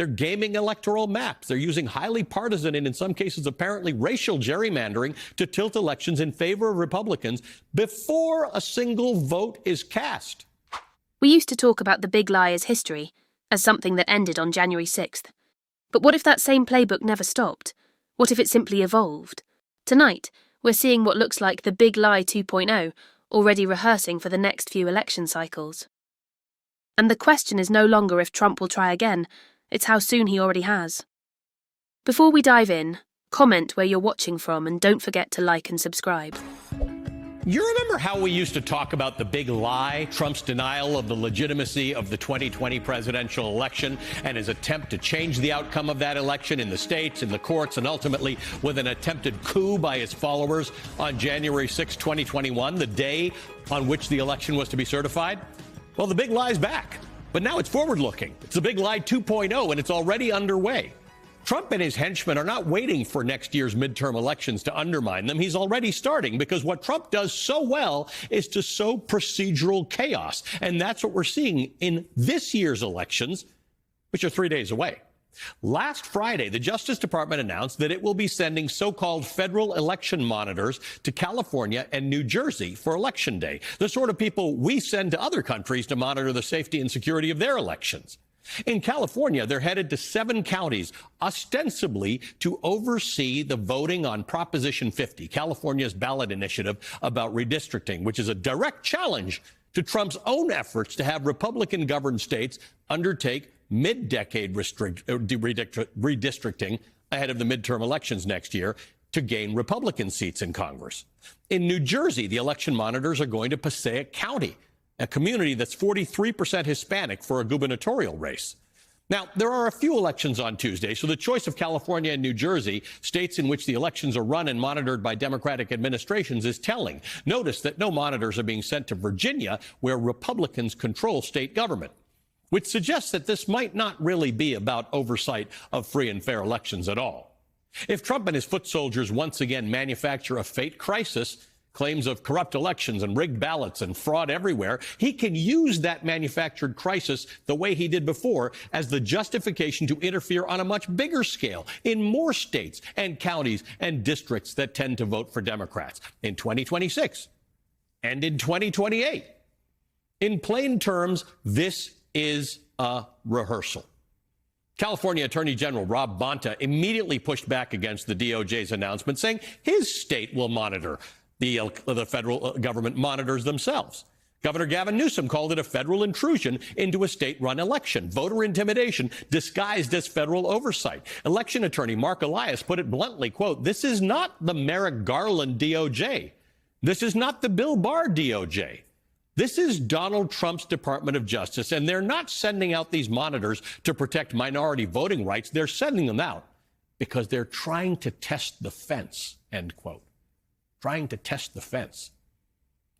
They're gaming electoral maps. They're using highly partisan and in some cases apparently racial gerrymandering to tilt elections in favor of Republicans before a single vote is cast. We used to talk about the big lie as history, as something that ended on January 6th. But what if that same playbook never stopped? What if it simply evolved? Tonight, we're seeing what looks like the big lie 2.0, already rehearsing for the next few election cycles. And the question is no longer if Trump will try again, it's how soon he already has. Before we dive in, comment where you're watching from and don't forget to like and subscribe. You remember how we used to talk about the big lie, Trump's denial of the legitimacy of the 2020 presidential election and his attempt to change the outcome of that election in the states, in the courts, and ultimately with an attempted coup by his followers on January 6, 2021, the day on which the election was to be certified? Well, the big lie's back, but now it's forward-looking. It's the big lie 2.0, and it's already underway. Trump and his henchmen are not waiting for next year's midterm elections to undermine them. He's already starting, because what Trump does so well is to sow procedural chaos. And that's what we're seeing in this year's elections, which are 3 days away. Last Friday, the Justice Department announced that it will be sending so-called federal election monitors to California and New Jersey for Election Day, the sort of people we send to other countries to monitor the safety and security of their elections. In California, they're headed to 7 counties, ostensibly to oversee the voting on Proposition 50, California's ballot initiative about redistricting, which is a direct challenge to Trump's own efforts to have Republican-governed states undertake mid-decade redistricting ahead of the midterm elections next year to gain Republican seats in Congress. In New Jersey, the election monitors are going to Passaic County, a community that's 43% Hispanic, for a gubernatorial race. Now, there are a few elections on Tuesday, so the choice of California and New Jersey, states in which the elections are run and monitored by Democratic administrations, is telling. Notice that no monitors are being sent to Virginia, where Republicans control state government, which suggests that this might not really be about oversight of free and fair elections at all. If Trump and his foot soldiers once again manufacture a fake crisis, claims of corrupt elections and rigged ballots and fraud everywhere, he can use that manufactured crisis the way he did before as the justification to interfere on a much bigger scale in more states and counties and districts that tend to vote for Democrats in 2026 and in 2028. In plain terms, this is a rehearsal. California Attorney General Rob Bonta immediately pushed back against the DOJ's announcement, saying his state will monitor. The federal government monitors themselves. Governor Gavin Newsom called it a federal intrusion into a state-run election, voter intimidation disguised as federal oversight. Election attorney Mark Elias put it bluntly, quote, "This is not the Merrick Garland DOJ. This is not the Bill Barr DOJ. This is Donald Trump's Department of Justice, and they're not sending out these monitors to protect minority voting rights. They're sending them out because they're trying to test the fence," end quote. Trying to test the fence.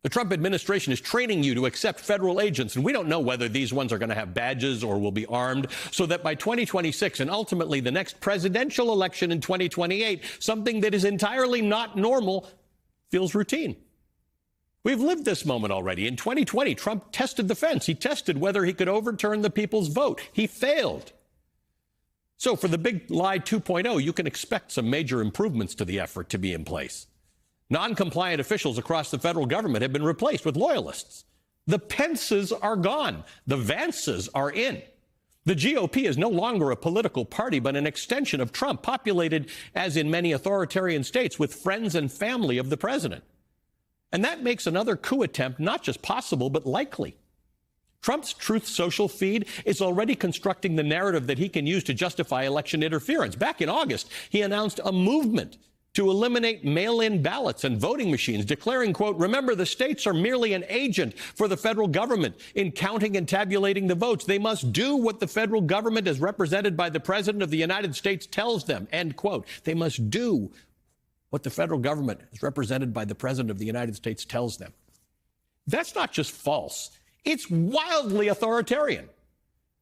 The Trump administration is training you to accept federal agents, and we don't know whether these ones are going to have badges or will be armed, so that by 2026 and ultimately the next presidential election in 2028, something that is entirely not normal feels routine. We've lived this moment already. In 2020, Trump tested the fence. He tested whether he could overturn the people's vote. He failed. So for the big lie 2.0, you can expect some major improvements to the effort to be in place. Non-compliant officials across the federal government have been replaced with loyalists. The Pences are gone. The Vances are in. The GOP is no longer a political party, but an extension of Trump, populated, as in many authoritarian states, with friends and family of the president. And that makes another coup attempt not just possible, but likely. Trump's Truth Social feed is already constructing the narrative that he can use to justify election interference. Back in August, he announced a movement to eliminate mail-in ballots and voting machines, declaring, quote, "Remember, the states are merely an agent for the federal government in counting and tabulating the votes. They must do what the federal government, as represented by the President of the United States, tells them," end quote. They must do what the federal government, as represented by the President of the United States, tells them. That's not just false. It's wildly authoritarian.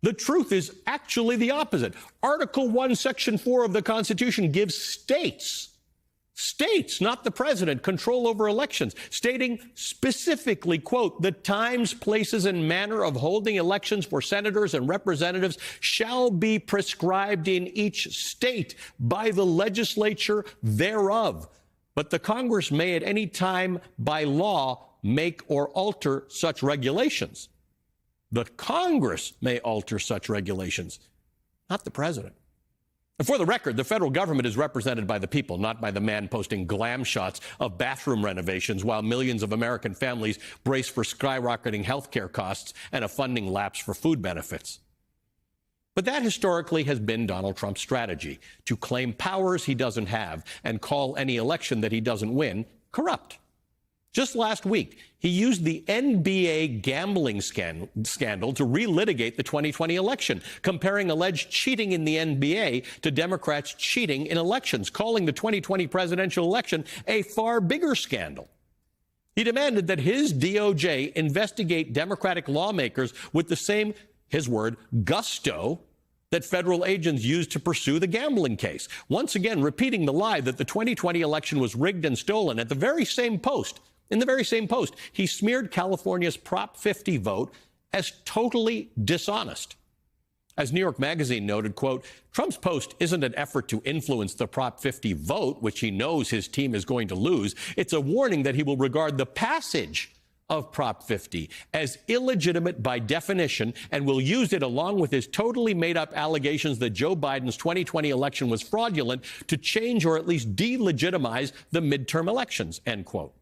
The truth is actually the opposite. Article 1, Section 4 of the Constitution gives states States, not the president, control over elections, stating specifically, quote, the times, places, and manner of holding elections for senators and representatives shall be prescribed in each state by the legislature thereof. But the Congress may at any time by law make or alter such regulations. The Congress may alter such regulations, not the president. And for the record, the federal government is represented by the people, not by the man posting glam shots of bathroom renovations while millions of American families brace for skyrocketing health care costs and a funding lapse for food benefits. But that historically has been Donald Trump's strategy, to claim powers he doesn't have and call any election that he doesn't win corrupt. Just last week, he used the NBA gambling scandal to relitigate the 2020 election, comparing alleged cheating in the NBA to Democrats cheating in elections, calling the 2020 presidential election a far bigger scandal. He demanded that his DOJ investigate Democratic lawmakers with the same, his word, gusto that federal agents used to pursue the gambling case, once again repeating the lie that the 2020 election was rigged and stolen. At the very same post, in the very same post, he smeared California's Prop 50 vote as totally dishonest. As New York Magazine noted, quote, Trump's post isn't an effort to influence the Prop 50 vote, which he knows his team is going to lose. It's a warning that he will regard the passage of Prop 50 as illegitimate by definition and will use it along with his totally made-up allegations that Joe Biden's 2020 election was fraudulent to change or at least delegitimize the midterm elections, end quote.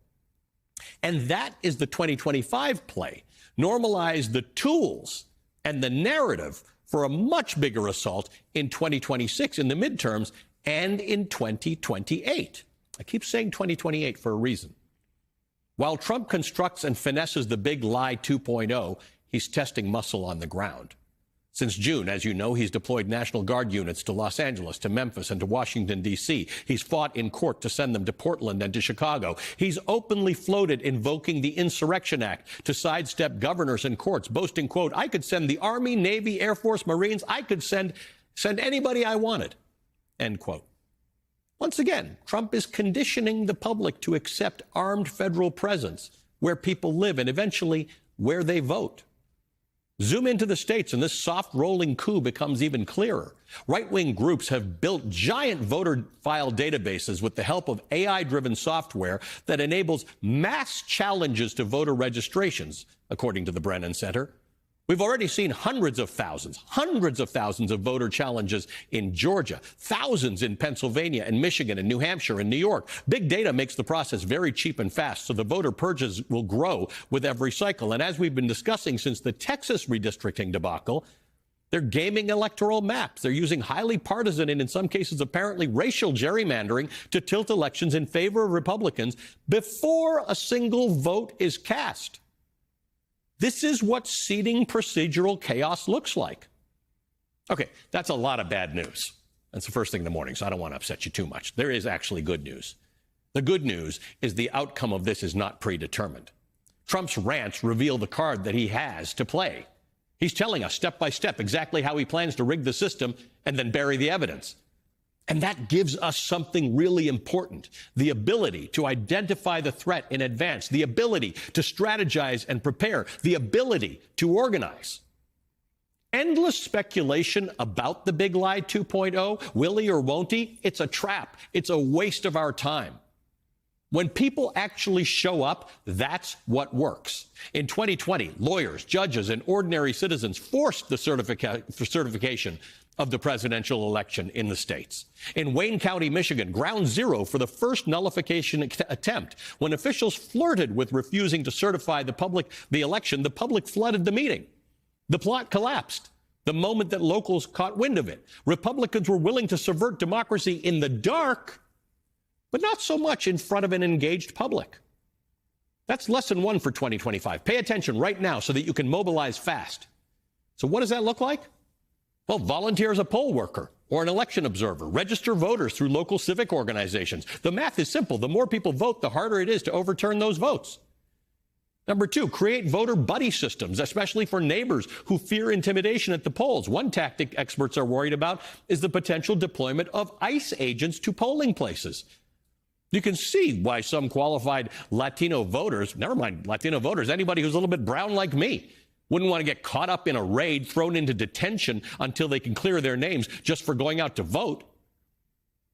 And that is the 2025 play. Normalize the tools and the narrative for a much bigger assault in 2026 in the midterms and in 2028. I keep saying 2028 for a reason. While Trump constructs and finesses the big lie 2.0, he's testing muscle on the ground. Since June, as you know, he's deployed National Guard units to Los Angeles, to Memphis, and to Washington, D.C. He's fought in court to send them to Portland and to Chicago. He's openly floated invoking the Insurrection Act to sidestep governors and courts, boasting, quote, I could send the Army, Navy, Air Force, Marines. I could send anybody I wanted, end quote. Once again, Trump is conditioning the public to accept armed federal presence where people live and eventually where they vote. Zoom into the states, and this soft rolling coup becomes even clearer. Right-wing groups have built giant voter file databases with the help of AI-driven software that enables mass challenges to voter registrations, according to the Brennan Center. We've already seen hundreds of thousands of voter challenges in Georgia, thousands in Pennsylvania and Michigan and New Hampshire and New York. Big data makes the process very cheap and fast, so the voter purges will grow with every cycle. And as we've been discussing since the Texas redistricting debacle, they're gaming electoral maps. They're using highly partisan and in some cases apparently racial gerrymandering to tilt elections in favor of Republicans before a single vote is cast. This is what seeding procedural chaos looks like. Okay, that's a lot of bad news. That's the first thing in the morning, so I don't want to upset you too much. There is actually good news. The good news is the outcome of this is not predetermined. Trump's rants reveal the card that he has to play. He's telling us step by step exactly how he plans to rig the system and then bury the evidence. And that gives us something really important, the ability to identify the threat in advance, the ability to strategize and prepare, the ability to organize. Endless speculation about the big lie 2.0, will he or won't he? It's a trap. It's a waste of our time. When people actually show up, that's what works. In 2020, lawyers, judges, and ordinary citizens forced the certification of the presidential election in the states. In Wayne County, Michigan, ground zero for the first nullification attempt. When officials flirted with refusing to certify the election, the public flooded the meeting. The plot collapsed the moment that locals caught wind of it. Republicans were willing to subvert democracy in the dark, but not so much in front of an engaged public. That's lesson one for 2025. Pay attention right now so that you can mobilize fast. So what does that look like? Well, volunteer as a poll worker or an election observer. Register voters through local civic organizations. The math is simple. The more people vote, the harder it is to overturn those votes. Number two, create voter buddy systems, especially for neighbors who fear intimidation at the polls. One tactic experts are worried about is the potential deployment of ICE agents to polling places. You can see why some qualified Latino voters, never mind Latino voters, anybody who's a little bit brown like me, wouldn't want to get caught up in a raid, thrown into detention until they can clear their names just for going out to vote.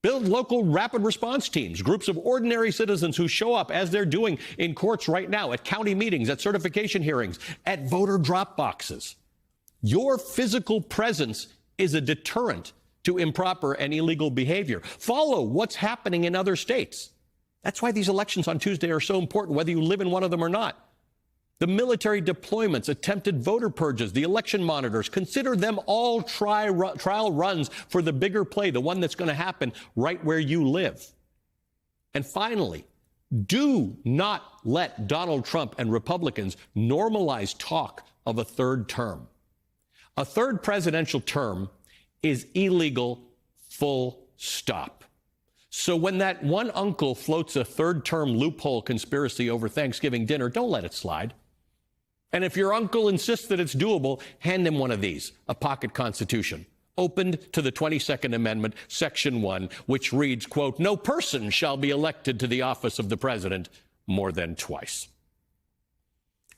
Build local rapid response teams, groups of ordinary citizens who show up, as they're doing in courts right now, at county meetings, at certification hearings, at voter drop boxes. Your physical presence is a deterrent to improper and illegal behavior. Follow what's happening in other states. That's why these elections on Tuesday are so important, whether you live in one of them or not. The military deployments, attempted voter purges, the election monitors, consider them all trial runs for the bigger play, the one that's going to happen right where you live. And finally, do not let Donald Trump and Republicans normalize talk of a third term. A third presidential term is illegal, full stop. So when that one uncle floats a third-term loophole conspiracy over Thanksgiving dinner, don't let it slide. And if your uncle insists that it's doable, hand him one of these, a pocket constitution, opened to the 22nd Amendment, Section 1, which reads, quote, "No person shall be elected to the office of the president more than twice."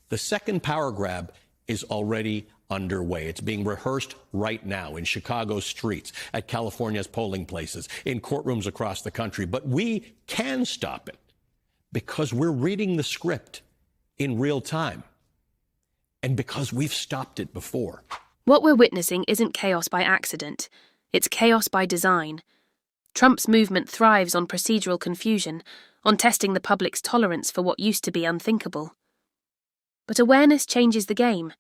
The second power grab is already underway. It's being rehearsed right now in Chicago's streets, at California's polling places, in courtrooms across the country. But we can stop it because we're reading the script in real time and because we've stopped it before. What we're witnessing isn't chaos by accident. It's chaos by design. Trump's movement thrives on procedural confusion, on testing the public's tolerance for what used to be unthinkable. But awareness changes the game,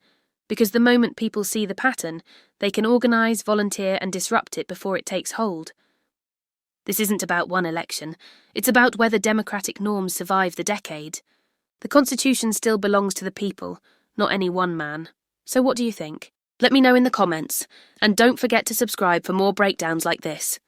because the moment people see the pattern, they can organise, volunteer and disrupt it before it takes hold. This isn't about one election. It's about whether democratic norms survive the decade. The Constitution still belongs to the people, not any one man. So what do you think? Let me know in the comments, and don't forget to subscribe for more breakdowns like this.